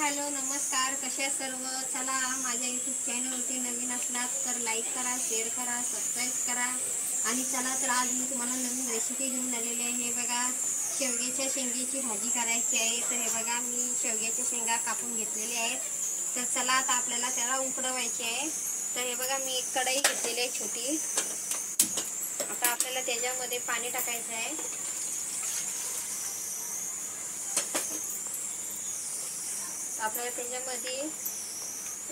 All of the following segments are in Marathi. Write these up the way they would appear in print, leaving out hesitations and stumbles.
हॅलो नमस्कार, कशा सर्व. चला, माझ्या यूट्यूब चॅनलवरती नवीन असलात तर लाईक करा, शेअर करा, सबस्क्राईब करा. आणि चला तर आज मी तुम्हाला नवीन रेसिपी घेऊन आलेली आहे. हे बघा, शेवग्याच्या शेंगेची भाजी करायची आहे. तर हे बघा, मी शेवग्याच्या शेंगा कापून घेतलेल्या आहेत. तर चला आता आपल्याला त्याला उकडवायची आहे. तर हे बघा, मी एक कढई घेतलेली आहे छोटी. आता आपल्याला त्याच्यामध्ये पाणी टाकायचं आहे. आपल्याला त्याच्यामध्ये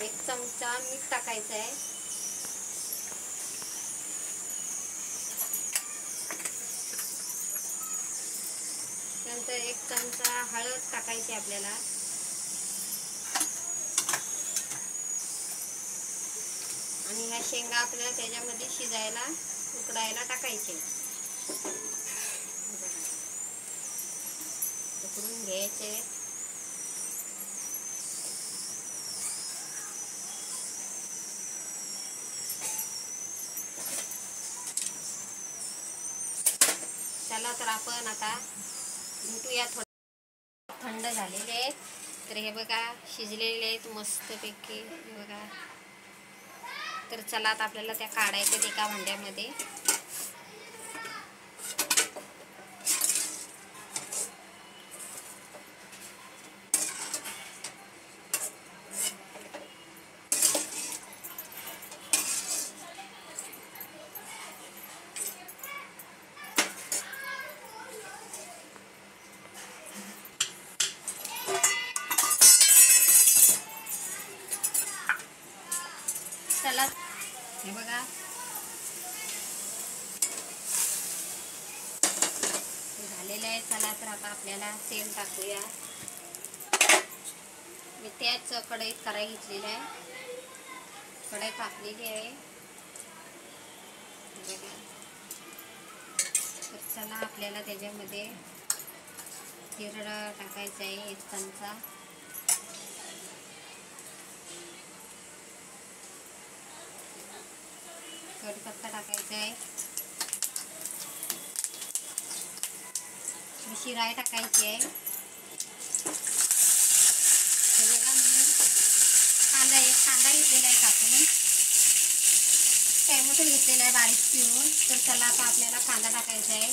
1 चमचा मीठ टाकायचं आहे. त्यानंतर 1 चमचा हळद टाकायची आपल्याला. आणि ह्या शेंगा आपल्याला त्याच्यामध्ये शिजायला उकडायला टाकायचे. उकडून घ्यायचे. चला तर आपण आता भेटूया. थोडे थंड झालेले आहेत. तर हे बघा, शिजलेले आहेत मस्तपैकी. हे बघा. तर चला आता आपल्याला त्या काढायच्या एका भांड्यामध्ये. चला, हे बघा, झालेलं आहे. चला तर आता आपल्याला तेल टाकूया. मी त्याच कढईत कढई घेतलेली आहे. कढई तापलेली आहे. बघा. तर चला आपल्याला त्याच्यामध्ये जिरं टाकायचं आहे 1 चमचा. कढीपत्ता टाकायचा आहे. शिराई टाकायची आहे. हे बघा, मी कांदा घेतलेला आहे कापून. टॅमॅटो घेतलेला आहे बारीक चिरून. तर चला आता आपल्याला कांदा टाकायचा आहे.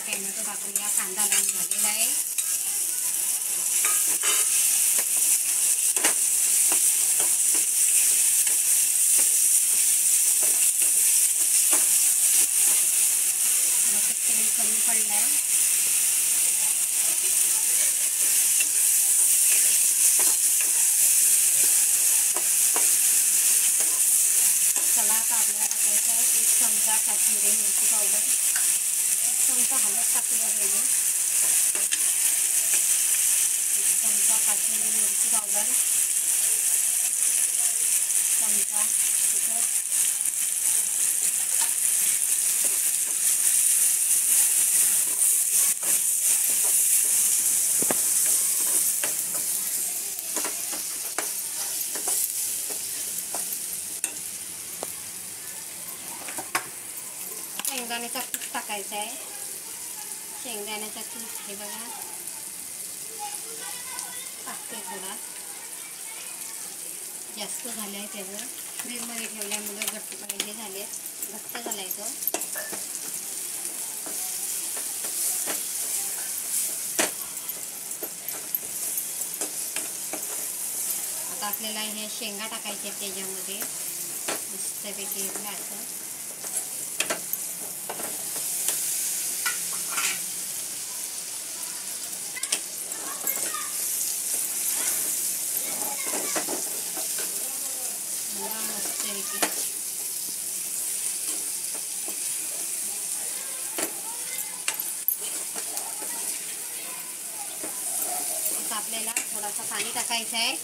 टॅमॅटो टाकूया. कांदा लाल झालेला आहे. तेल कमी पडलं आहे. चला आता आपल्याला टाकायचं आहे 1 चमचा काश्मीरी मिरची पावडर. 1 चमचा हळद टाकूया पहिले. 1 चमचा काश्मीरी मिरची पावडर. चमचा तिखट. शेंगदाण्याचा कूट टाकायचा आहे. शेंगदाण्याचा कूट हे बघा टाकते. थोडा जास्त झालं आहे. त्याचं फ्रीजमध्ये ठेवल्यामुळे घट्ट झाले, घट्ट झाला आहे तो. आता आपल्याला हे शेंगा टाकायचे त्याच्यामध्ये मस्तपैकी घालायचं. आपल्याला थोडासा पाणी टाकायचं आहे.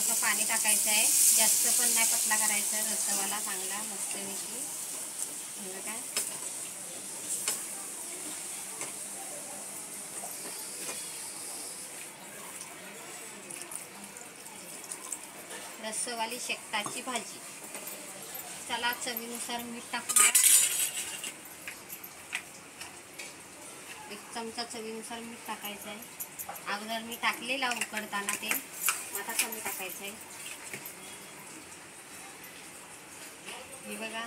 थोडंसं पाणी टाकायचं आहे, जास्त पण नाही पतला करायचा, रस्सावाला चांगला मस्तपैकी. हे बघा रस्सवाली शेकटाची भाजी. चला चवीनुसार मीठ टाकूया, 1 चमचा चवीनुसार मीठ टाकायचं आहे. अगोदर मी टाकलेला उकडताना ते, आता कमी टाकायचं आहे. हे बघा